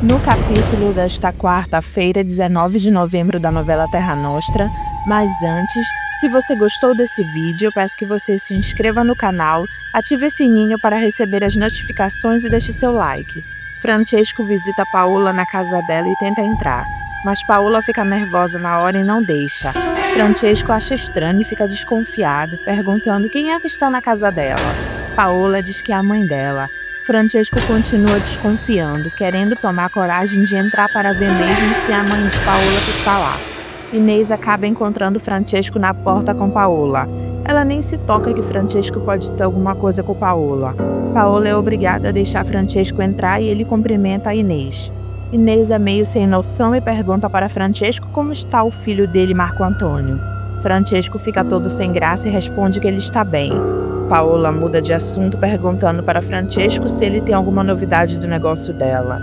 No capítulo desta quarta-feira, 19 de novembro da novela Terra Nostra. Mas antes, se você gostou desse vídeo, eu peço que você se inscreva no canal, ative o sininho para receber as notificações e deixe seu like. Francesco visita Paola na casa dela e tenta entrar, mas Paola fica nervosa na hora e não deixa. Francesco acha estranho e fica desconfiado, perguntando quem é que está na casa dela. Paola diz que é a mãe dela. Francesco continua desconfiando, querendo tomar coragem de entrar para ver mesmo se é a mãe de Paola que está lá. Inês acaba encontrando Francesco na porta com Paola. Ela nem se toca que Francesco pode ter alguma coisa com Paola. Paola é obrigada a deixar Francesco entrar e ele cumprimenta a Inês. Inês é meio sem noção e pergunta para Francesco como está o filho dele, Marco Antônio. Francesco fica todo sem graça e responde que ele está bem. Paola muda de assunto perguntando para Francesco se ele tem alguma novidade do negócio dela.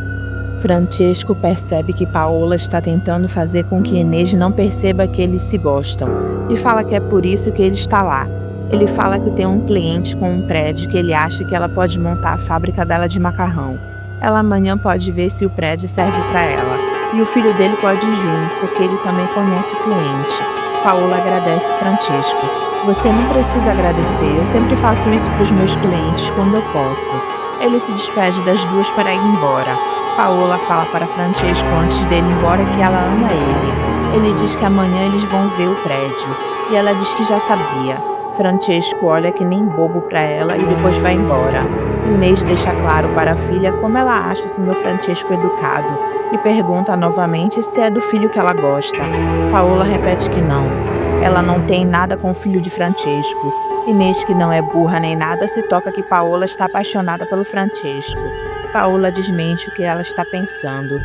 Francesco percebe que Paola está tentando fazer com que Inês não perceba que eles se gostam e fala que é por isso que ele está lá. Ele fala que tem um cliente com um prédio que ele acha que ela pode montar a fábrica dela de macarrão. Ela amanhã pode ver se o prédio serve para ela e o filho dele pode ir junto porque ele também conhece o cliente. Paola agradece Francesco. Você não precisa agradecer, eu sempre faço isso para os meus clientes quando eu posso. Ele se despede das duas para ir embora. Paola fala para Francesco antes dele ir embora que ela ama ele. Ele diz que amanhã eles vão ver o prédio e ela diz que já sabia. Francesco olha que nem bobo para ela e depois vai embora. Inês deixa claro para a filha como ela acha o Sr. Francesco educado e pergunta novamente se é do filho que ela gosta. Paola repete que não. Ela não tem nada com o filho de Francesco. Inês, que não é burra nem nada, se toca que Paola está apaixonada pelo Francesco. Paola desmente o que ela está pensando.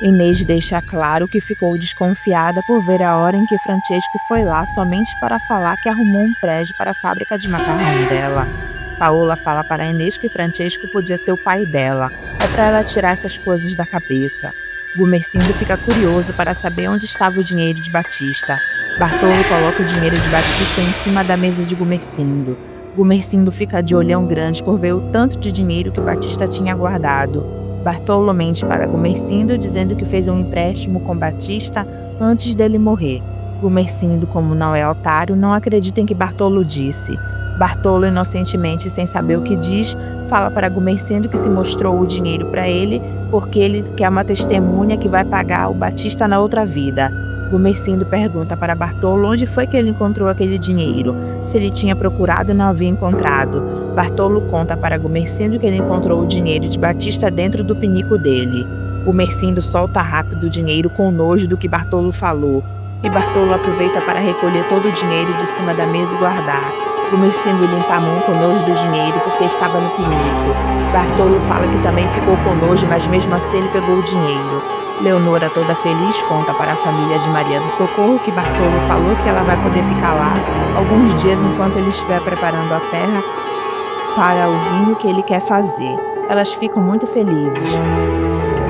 Inês deixa claro que ficou desconfiada por ver a hora em que Francesco foi lá somente para falar que arrumou um prédio para a fábrica de macarrão dela. Paola fala para Inês que Francesco podia ser o pai dela. É para ela tirar essas coisas da cabeça. Gumercindo fica curioso para saber onde estava o dinheiro de Batista. Bartolo coloca o dinheiro de Batista em cima da mesa de Gumercindo. Gumercindo fica de olhão grande por ver o tanto de dinheiro que Batista tinha guardado. Bartolo mente para Gumercindo dizendo que fez um empréstimo com Batista antes dele morrer. Gumercindo, como não é otário, não acredita em que Bartolo disse. Bartolo, inocentemente, sem saber o que diz, fala para Gumercindo que se mostrou o dinheiro para ele porque ele quer uma testemunha que vai pagar o Batista na outra vida. Gumercindo pergunta para Bartolo onde foi que ele encontrou aquele dinheiro, se ele tinha procurado e não havia encontrado. Bartolo conta para Gumercindo que ele encontrou o dinheiro de Batista dentro do pinico dele. Gumercindo solta rápido o dinheiro com nojo do que Bartolo falou, e Bartolo aproveita para recolher todo o dinheiro de cima da mesa e guardar. Gumercindo limpa a mão com nojo do dinheiro porque estava no pinico. Bartolo fala que também ficou com nojo, mas mesmo assim ele pegou o dinheiro. Leonora, toda feliz, conta para a família de Maria do Socorro que Bartolo falou que ela vai poder ficar lá alguns dias enquanto ele estiver preparando a terra para o vinho que ele quer fazer. Elas ficam muito felizes.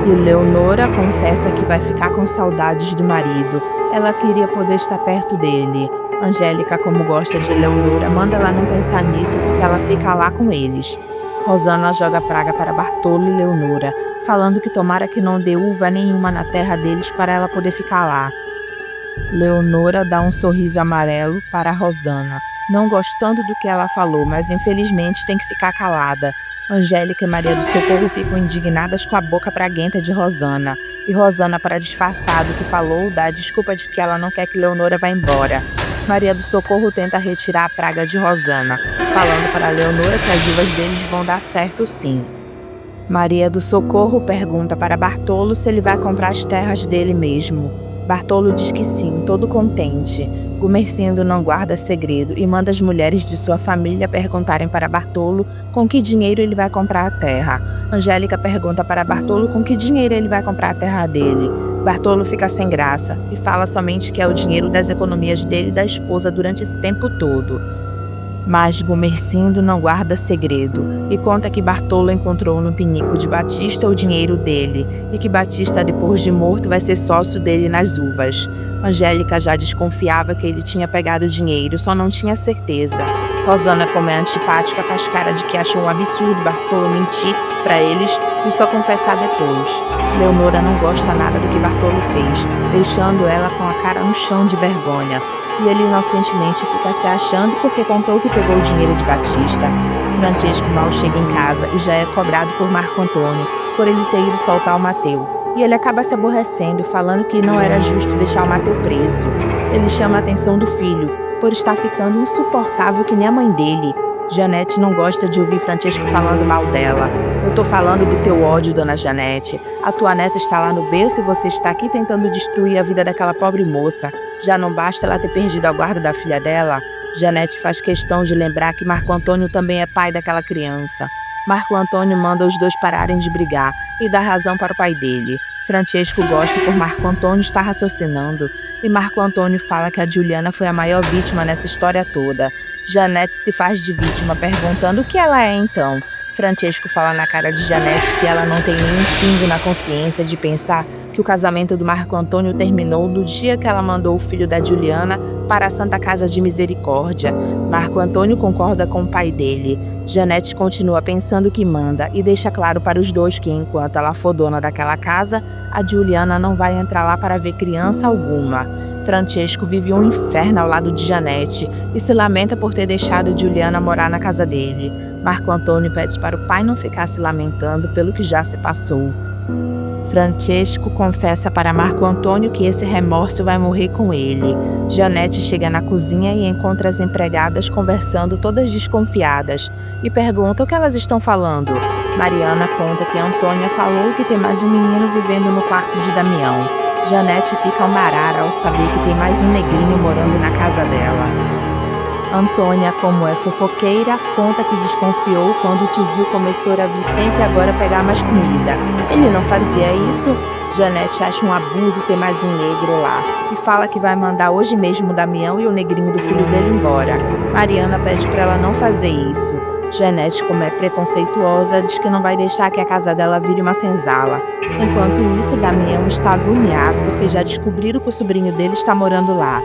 E Leonora confessa que vai ficar com saudades do marido. Ela queria poder estar perto dele. Angélica, como gosta de Leonora, manda ela não pensar nisso porque ela fica lá com eles. Rosana joga praga para Bartolo e Leonora, falando que tomara que não dê uva nenhuma na terra deles para ela poder ficar lá. Leonora dá um sorriso amarelo para Rosana, não gostando do que ela falou, mas infelizmente tem que ficar calada. Angélica e Maria do Socorro ficam indignadas com a boca praguenta de Rosana. E Rosana, para disfarçar do que falou, dá a desculpa de que ela não quer que Leonora vá embora. Maria do Socorro tenta retirar a praga de Rosana, falando para Leonora que as uvas deles vão dar certo sim. Maria do Socorro pergunta para Bartolo se ele vai comprar as terras dele mesmo. Bartolo diz que sim, todo contente. Gumercindo não guarda segredo e manda as mulheres de sua família perguntarem para Bartolo com que dinheiro ele vai comprar a terra. Angélica pergunta para Bartolo com que dinheiro ele vai comprar a terra dele. Bartolo fica sem graça e fala somente que é o dinheiro das economias dele e da esposa durante esse tempo todo. Mas Gumercindo não guarda segredo e conta que Bartolo encontrou no pinico de Batista o dinheiro dele e que Batista, depois de morto, vai ser sócio dele nas uvas. Angélica já desconfiava que ele tinha pegado o dinheiro, só não tinha certeza. Rosana, como é antipática, faz cara de que achou um absurdo Bartolo mentir para eles e só confessar depois. Leonora não gosta nada do que Bartolo fez, deixando ela com a cara no chão de vergonha. E ele inocentemente fica se achando porque contou que pegou o dinheiro de Batista. Francesco mal chega em casa e já é cobrado por Marco Antônio por ele ter ido soltar o Mateu. E ele acaba se aborrecendo, falando que não era justo deixar o Mateu preso. Ele chama a atenção do filho, por estar ficando insuportável que nem a mãe dele. Janete não gosta de ouvir Francesco falando mal dela. Eu tô falando do teu ódio, dona Janete. A tua neta está lá no berço e você está aqui tentando destruir a vida daquela pobre moça. Já não basta ela ter perdido a guarda da filha dela? Janete faz questão de lembrar que Marco Antônio também é pai daquela criança. Marco Antônio manda os dois pararem de brigar e dá razão para o pai dele. Francesco gosta por Marco Antônio estar raciocinando. E Marco Antônio fala que a Juliana foi a maior vítima nessa história toda. Janete se faz de vítima, perguntando o que ela é então. Francesco fala na cara de Janete que ela não tem nenhum pingo na consciência de pensar que o casamento do Marco Antônio terminou do dia que ela mandou o filho da Juliana para a Santa Casa de Misericórdia. Marco Antônio concorda com o pai dele. Janete continua pensando que manda e deixa claro para os dois que, enquanto ela for dona daquela casa, a Juliana não vai entrar lá para ver criança alguma. Francesco vive um inferno ao lado de Janete e se lamenta por ter deixado Juliana morar na casa dele. Marco Antônio pede para o pai não ficar se lamentando pelo que já se passou. Francesco confessa para Marco Antônio que esse remorso vai morrer com ele. Janete chega na cozinha e encontra as empregadas conversando todas desconfiadas e pergunta o que elas estão falando. Mariana conta que Antônia falou que tem mais um menino vivendo no quarto de Damião. Janete fica amarara ao saber que tem mais um negrinho morando na casa dela. Antônia, como é fofoqueira, conta que desconfiou quando o Tizil começou a vir sempre agora pegar mais comida. Ele não fazia isso? Janete acha um abuso ter mais um negro lá e fala que vai mandar hoje mesmo o Damião e o negrinho do filho dele embora. Mariana pede para ela não fazer isso. Janete, como é preconceituosa, diz que não vai deixar que a casa dela vire uma senzala. Enquanto isso, Damião está agoniado porque já descobriram que o sobrinho dele está morando lá.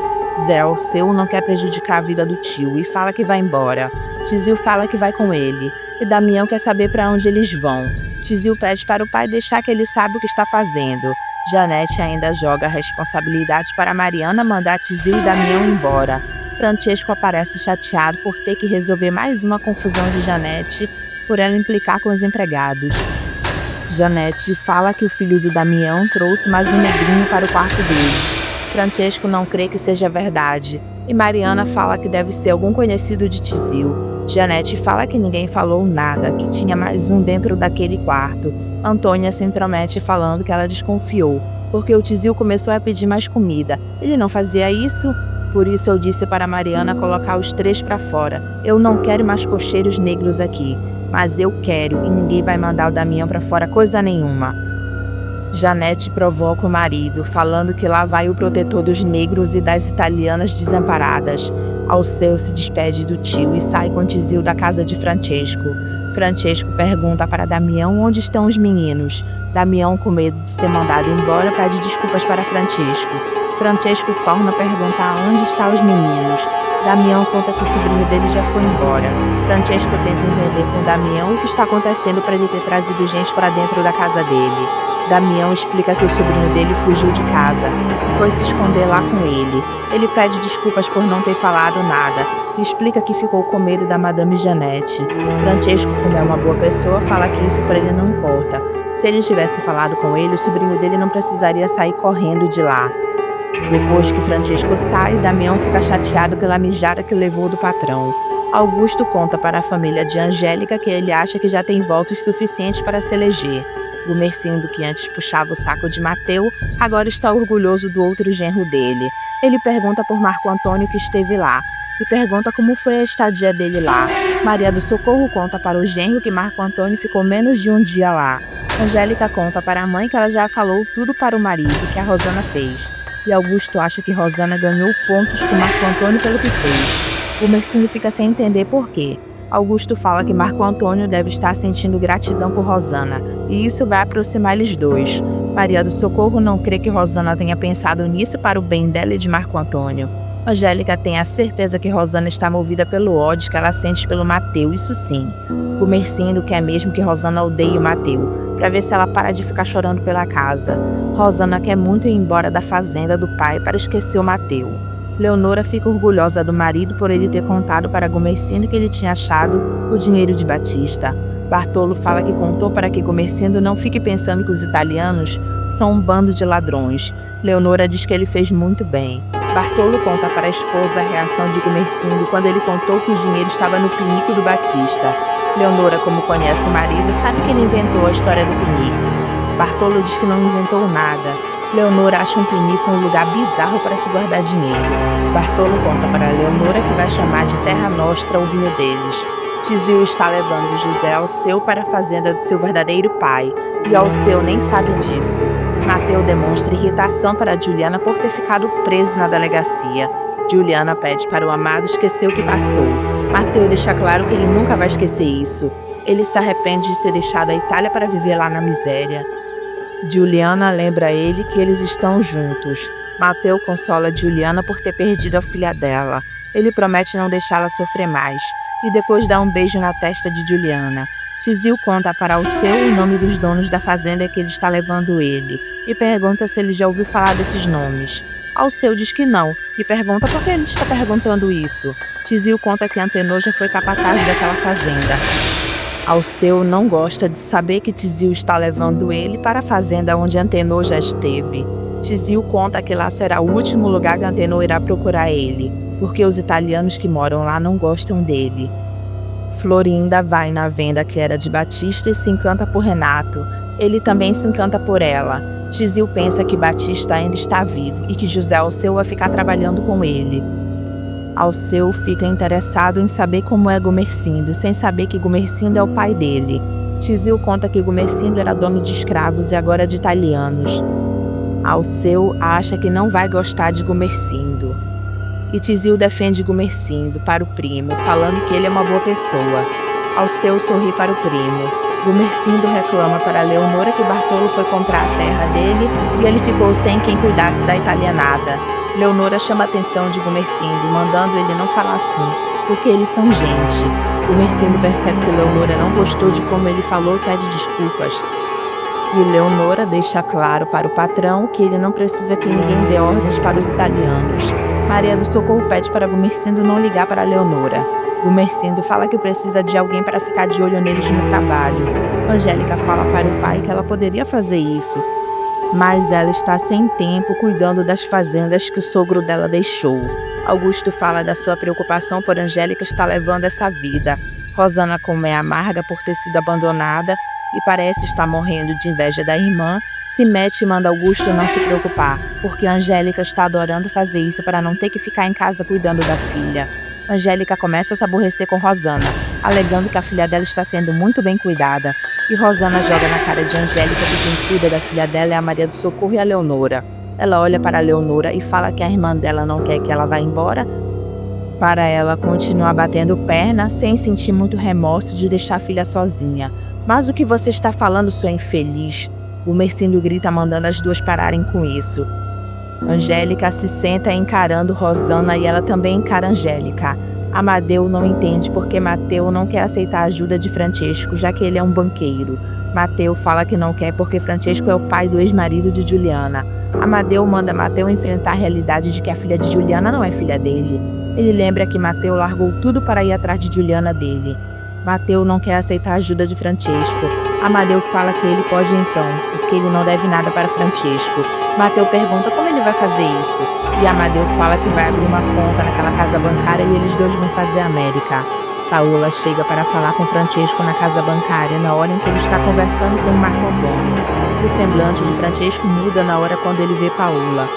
Zé Alceu não quer prejudicar a vida do tio e fala que vai embora. Tizil fala que vai com ele e Damião quer saber para onde eles vão. Tizil pede para o pai deixar que ele sabe o que está fazendo. Janete ainda joga a responsabilidade para Mariana mandar Tizil e Damião embora. Francesco aparece chateado por ter que resolver mais uma confusão de Janete por ela implicar com os empregados. Janete fala que o filho do Damião trouxe mais um negrinho para o quarto dele. Francesco não crê que seja verdade e Mariana fala que deve ser algum conhecido de Tizil. Janete fala que ninguém falou nada, que tinha mais um dentro daquele quarto. Antônia se intromete falando que ela desconfiou, porque o Tizil começou a pedir mais comida. Ele não fazia isso? Por isso eu disse para Mariana colocar os 3 para fora. Eu não quero mais cocheiros negros aqui, mas eu quero e ninguém vai mandar o Damião para fora coisa nenhuma. Janete provoca o marido, falando que lá vai o protetor dos negros e das italianas desamparadas. Alceu se despede do tio e sai com Tizil da casa de Francesco. Francesco pergunta para Damião onde estão os meninos. Damião, com medo de ser mandado embora, pede desculpas para Francesco. Francesco torna a perguntar onde estão os meninos. Damião conta que o sobrinho dele já foi embora. Francesco tenta entender com Damião o que está acontecendo para ele ter trazido gente para dentro da casa dele. Damião explica que o sobrinho dele fugiu de casa e foi se esconder lá com ele. Ele pede desculpas por não ter falado nada e explica que ficou com medo da Madame Janete. Francesco, como é uma boa pessoa, fala que isso para ele não importa. Se ele tivesse falado com ele, o sobrinho dele não precisaria sair correndo de lá. Depois que Francesco sai, Damião fica chateado pela mijada que levou do patrão. Augusto conta para a família de Angélica que ele acha que já tem votos suficientes para se eleger. Gumercindo, que antes puxava o saco de Mateu, agora está orgulhoso do outro genro dele. Ele pergunta por Marco Antônio, que esteve lá, e pergunta como foi a estadia dele lá. Maria do Socorro conta para o genro que Marco Antônio ficou menos de um dia lá. Angélica conta para a mãe que ela já falou tudo para o marido que a Rosana fez. E Augusto acha que Rosana ganhou pontos com Marco Antônio pelo que fez. Gumercindo fica sem entender por quê. Augusto fala que Marco Antônio deve estar sentindo gratidão por Rosana, e isso vai aproximar eles dois. Maria do Socorro não crê que Rosana tenha pensado nisso para o bem dela e de Marco Antônio. Angélica tem a certeza que Rosana está movida pelo ódio que ela sente pelo Mateu, isso sim. Gumercindo quer mesmo que Rosana odeie o Mateu, para ver se ela para de ficar chorando pela casa. Rosana quer muito ir embora da fazenda do pai para esquecer o Mateu. Leonora fica orgulhosa do marido por ele ter contado para Gumercindo que ele tinha achado o dinheiro de Batista. Bartolo fala que contou para que Gumercindo não fique pensando que os italianos são um bando de ladrões. Leonora diz que ele fez muito bem. Bartolo conta para a esposa a reação de Gumercindo quando ele contou que o dinheiro estava no pinico do Batista. Leonora, como conhece o marido, sabe que ele inventou a história do pinico. Bartolo diz que não inventou nada. Leonora acha um pinico um lugar bizarro para se guardar dinheiro. Bartolo conta para Leonora que vai chamar de Terra Nostra o vinho deles. Tizio está levando José Alceu para a fazenda do seu verdadeiro pai, e Alceu nem sabe disso. Mateu demonstra irritação para Juliana por ter ficado preso na delegacia. Juliana pede para o amado esquecer o que passou. Mateu deixa claro que ele nunca vai esquecer isso. Ele se arrepende de ter deixado a Itália para viver lá na miséria. Juliana lembra a ele que eles estão juntos. Mateu consola Juliana por ter perdido a filha dela. Ele promete não deixá-la sofrer mais, e depois dá um beijo na testa de Juliana. Tizio conta para Alceu o nome dos donos da fazenda que ele está levando ele, e pergunta se ele já ouviu falar desses nomes. Alceu diz que não, e pergunta por que ele está perguntando isso. Tizio conta que Antenor já foi capataz daquela fazenda. Alceu não gosta de saber que Tizio está levando ele para a fazenda onde Antenor já esteve. Tizio conta que lá será o último lugar que Antenor irá procurar ele, porque os italianos que moram lá não gostam dele. Florinda vai na venda que era de Batista e se encanta por Renato. Ele também se encanta por ela. Tizio pensa que Batista ainda está vivo e que José Alceu vai ficar trabalhando com ele. Alceu fica interessado em saber como é Gumercindo, sem saber que Gumercindo é o pai dele. Tizio conta que Gumercindo era dono de escravos e agora de italianos. Alceu acha que não vai gostar de Gumercindo. E Tizio defende Gumercindo para o primo, falando que ele é uma boa pessoa. Alceu sorri para o primo. Gumercindo reclama para Leonora que Bartolo foi comprar a terra dele e ele ficou sem quem cuidasse da italianada. Leonora chama a atenção de Gumercindo, mandando ele não falar assim, porque eles são gente. Gumercindo percebe que Leonora não gostou de como ele falou e pede desculpas. E Leonora deixa claro para o patrão que ele não precisa que ninguém dê ordens para os italianos. Maria do Socorro pede para Gumercindo não ligar para Leonora. Gumercindo fala que precisa de alguém para ficar de olho neles no trabalho. Angélica fala para o pai que ela poderia fazer isso, mas ela está sem tempo cuidando das fazendas que o sogro dela deixou. Augusto fala da sua preocupação por Angélica estar levando essa vida. Rosana, como é amarga por ter sido abandonada e parece estar morrendo de inveja da irmã, se mete e manda Augusto não se preocupar, porque Angélica está adorando fazer isso para não ter que ficar em casa cuidando da filha. Angélica começa a se aborrecer com Rosana, alegando que a filha dela está sendo muito bem cuidada, e Rosana joga na cara de Angélica que quem cuida da filha dela é a Maria do Socorro e a Leonora. Ela olha para a Leonora e fala que a irmã dela não quer que ela vá embora, para ela continuar batendo perna sem sentir muito remorso de deixar a filha sozinha. Mas o que você está falando, sua infeliz? Gumercindo grita, mandando as duas pararem com isso. Angélica se senta encarando Rosana e ela também encara Angélica. Amadeu não entende porque Mateu não quer aceitar a ajuda de Francesco, já que ele é um banqueiro. Mateu fala que não quer porque Francesco é o pai do ex-marido de Juliana. Amadeu manda Mateu enfrentar a realidade de que a filha de Juliana não é filha dele. Ele lembra que Mateu largou tudo para ir atrás de Juliana dele. Mateu não quer aceitar a ajuda de Francesco. Amadeu fala que ele pode então, porque ele não deve nada para Francesco. Mateu pergunta como ele vai fazer isso. E Amadeu fala que vai abrir uma conta naquela casa bancária e eles dois vão fazer a América. Paola chega para falar com Francesco na casa bancária na hora em que ele está conversando com Marco Antônio. O semblante de Francesco muda na hora quando ele vê Paola.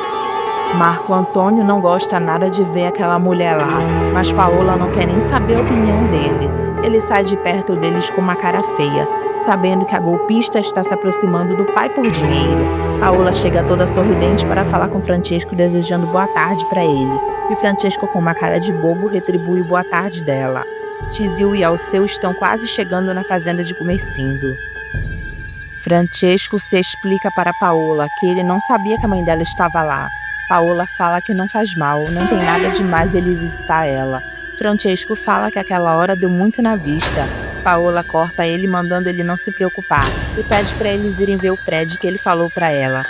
Marco Antônio não gosta nada de ver aquela mulher lá, mas Paola não quer nem saber a opinião dele. Ele sai de perto deles com uma cara feia, sabendo que a golpista está se aproximando do pai por dinheiro, Paola chega toda sorridente para falar com Francesco, desejando boa tarde para ele. E Francesco, com uma cara de bobo, retribui o boa tarde dela. Tizio e Alceu estão quase chegando na fazenda de Gumersindo. Francesco se explica para Paola que ele não sabia que a mãe dela estava lá. Paola fala que não faz mal, não tem nada demais ele visitar ela. Francesco fala que aquela hora deu muito na vista. Paola corta ele, mandando ele não se preocupar, e pede para eles irem ver o prédio que ele falou para ela.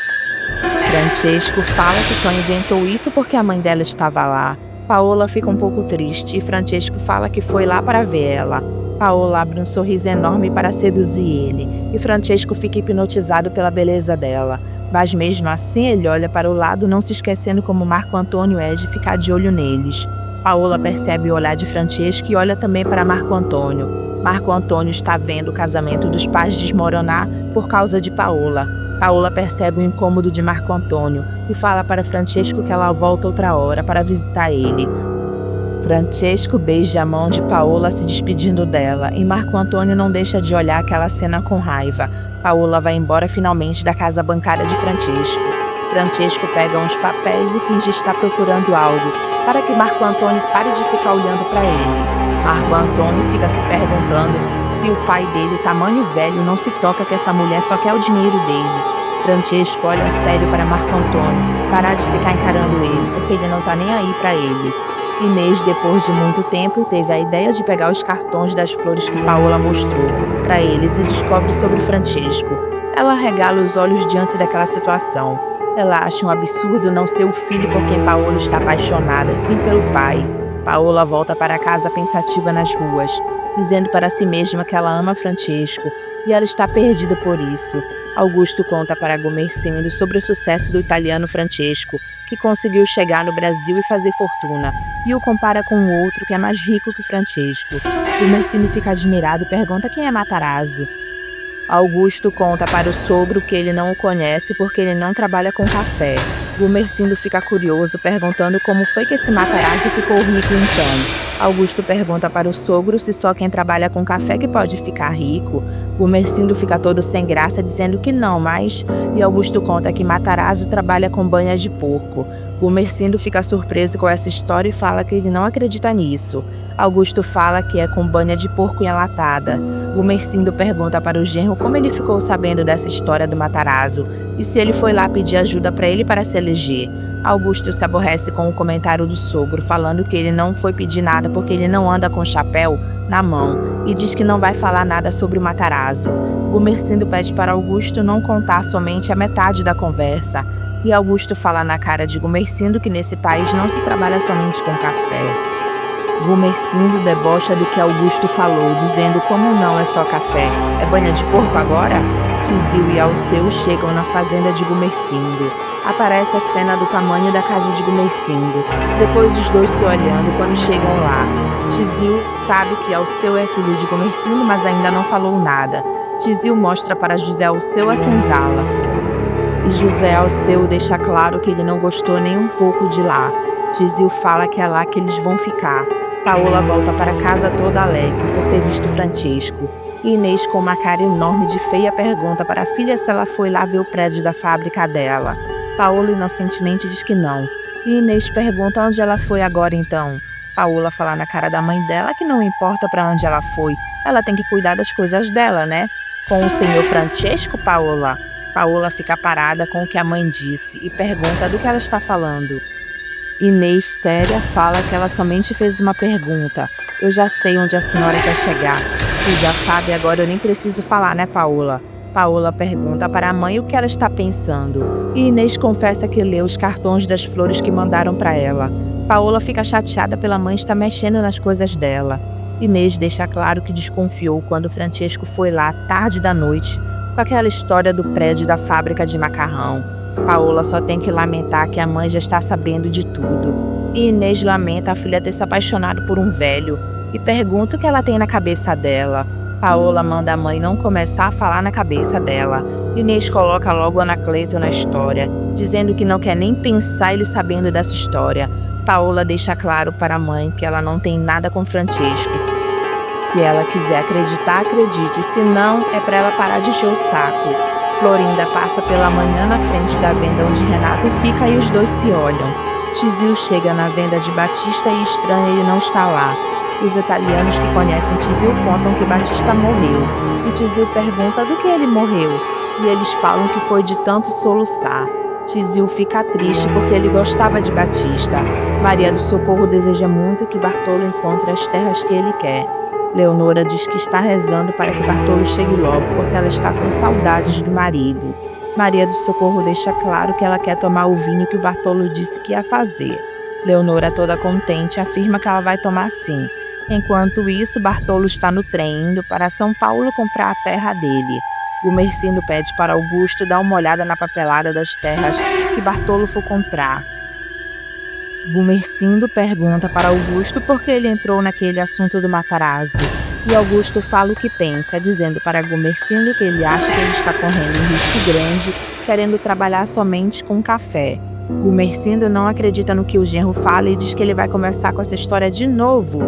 Francesco fala que só inventou isso porque a mãe dela estava lá. Paola fica um pouco triste e Francesco fala que foi lá para ver ela. Paola abre um sorriso enorme para seduzir ele, e Francesco fica hipnotizado pela beleza dela. Mas mesmo assim ele olha para o lado, não se esquecendo como Marco Antônio é de ficar de olho neles. Paola percebe o olhar de Francesco e olha também para Marco Antônio. Marco Antônio está vendo o casamento dos pais desmoronar por causa de Paola. Paola percebe o incômodo de Marco Antônio e fala para Francesco que ela volta outra hora para visitar ele. Francesco beija a mão de Paola se despedindo dela e Marco Antônio não deixa de olhar aquela cena com raiva. Paola vai embora finalmente da casa bancária de Francesco. Francesco pega uns papéis e finge estar procurando algo, para que Marco Antônio pare de ficar olhando para ele. Marco Antônio fica se perguntando se o pai dele, tamanho velho, não se toca que essa mulher só quer o dinheiro dele. Francesco olha sério para Marco Antônio, parar de ficar encarando ele, porque ele não tá nem aí para ele. Inês, depois de muito tempo, teve a ideia de pegar os cartões das flores que Paola mostrou para eles e descobre sobre Francesco. Ela regala os olhos diante daquela situação. Ela acha um absurdo não ser o filho por quem Paola está apaixonada, sim pelo pai. Paola volta para casa pensativa nas ruas, dizendo para si mesma que ela ama Francesco e ela está perdida por isso. Augusto conta para Gumersindo sobre o sucesso do italiano Francesco, que conseguiu chegar no Brasil e fazer fortuna, e o compara com um outro que é mais rico que Francesco. Gumersindo fica admirado e pergunta quem é Matarazzo. Augusto conta para o sogro que ele não o conhece porque ele não trabalha com café. Gumersindo fica curioso, perguntando como foi que esse Matarazzo ficou rico então. Augusto pergunta para o sogro se só quem trabalha com café que pode ficar rico. Gumersindo fica todo sem graça, dizendo que não, mas... E Augusto conta que Matarazzo trabalha com banha de porco. Gumersindo fica surpreso com essa história e fala que ele não acredita nisso. Augusto fala que é com banha de porco enlatada. Gumersindo pergunta para o genro como ele ficou sabendo dessa história do Matarazzo e se ele foi lá pedir ajuda para ele para se eleger. Augusto se aborrece com o comentário do sogro, falando que ele não foi pedir nada porque ele não anda com chapéu na mão e diz que não vai falar nada sobre o Matarazzo. Gumersindo pede para Augusto não contar somente a metade da conversa e Augusto fala na cara de Gumersindo que nesse país não se trabalha somente com café. Gumersindo debocha do que Augusto falou, dizendo como não é só café, é banha de porco agora? Tizio e Alceu chegam na fazenda de Gumersindo. Aparece a cena do tamanho da casa de Gumersindo, depois os dois se olhando quando chegam lá. Tizio sabe que Alceu é filho de Gumersindo, mas ainda não falou nada. Tizio mostra para José Alceu a senzala. E José Alceu deixa claro que ele não gostou nem um pouco de lá. Tizio fala que é lá que eles vão ficar. Paola volta para casa toda alegre por ter visto Francesco. E Inês, com uma cara enorme de feia, pergunta para a filha se ela foi lá ver o prédio da fábrica dela. Paola inocentemente diz que não. E Inês pergunta onde ela foi agora então. Paola fala na cara da mãe dela que não importa para onde ela foi. Ela tem que cuidar das coisas dela, né? Com o senhor Francesco, Paola. Paola fica parada com o que a mãe disse e pergunta do que ela está falando. Inês, séria, fala que ela somente fez uma pergunta. Eu já sei onde a senhora quer chegar. Tu já sabe, agora eu nem preciso falar, né, Paola? Paola pergunta para a mãe o que ela está pensando. E Inês confessa que leu os cartões das flores que mandaram para ela. Paola fica chateada pela mãe estar mexendo nas coisas dela. Inês deixa claro que desconfiou quando Francesco foi lá tarde da noite com aquela história do prédio da fábrica de macarrão. Paola só tem que lamentar que a mãe já está sabendo de tudo. E Inês lamenta a filha ter se apaixonado por um velho e pergunta o que ela tem na cabeça dela. Paola manda a mãe não começar a falar na cabeça dela. Inês coloca logo Anacleto na história, dizendo que não quer nem pensar ele sabendo dessa história. Paola deixa claro para a mãe que ela não tem nada com Francesco. Se ela quiser acreditar, acredite, se não, é para ela parar de encher o saco. Florinda passa pela manhã na frente da venda onde Renato fica e os dois se olham. Tizil chega na venda de Batista e estranha ele não está lá. Os italianos que conhecem Tizil contam que Batista morreu. E Tizil pergunta do que ele morreu. E eles falam que foi de tanto soluçar. Tizil fica triste porque ele gostava de Batista. Maria do Socorro deseja muito que Bartolo encontre as terras que ele quer. Leonora diz que está rezando para que Bartolo chegue logo porque ela está com saudades do marido. Maria do Socorro deixa claro que ela quer tomar o vinho que o Bartolo disse que ia fazer. Leonora, toda contente, afirma que ela vai tomar sim. Enquanto isso, Bartolo está no trem indo para São Paulo comprar a terra dele. Gumercindo pede para Augusto dar uma olhada na papelada das terras que Bartolo for comprar. Gumercindo pergunta para Augusto por que ele entrou naquele assunto do Matarazzo. E Augusto fala o que pensa, dizendo para Gumercindo que ele acha que ele está correndo um risco grande, querendo trabalhar somente com café. Gumercindo não acredita no que o genro fala e diz que ele vai começar com essa história de novo.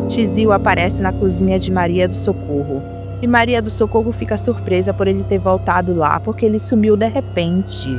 Tizil aparece na cozinha de Maria do Socorro. E Maria do Socorro fica surpresa por ele ter voltado lá, porque ele sumiu de repente.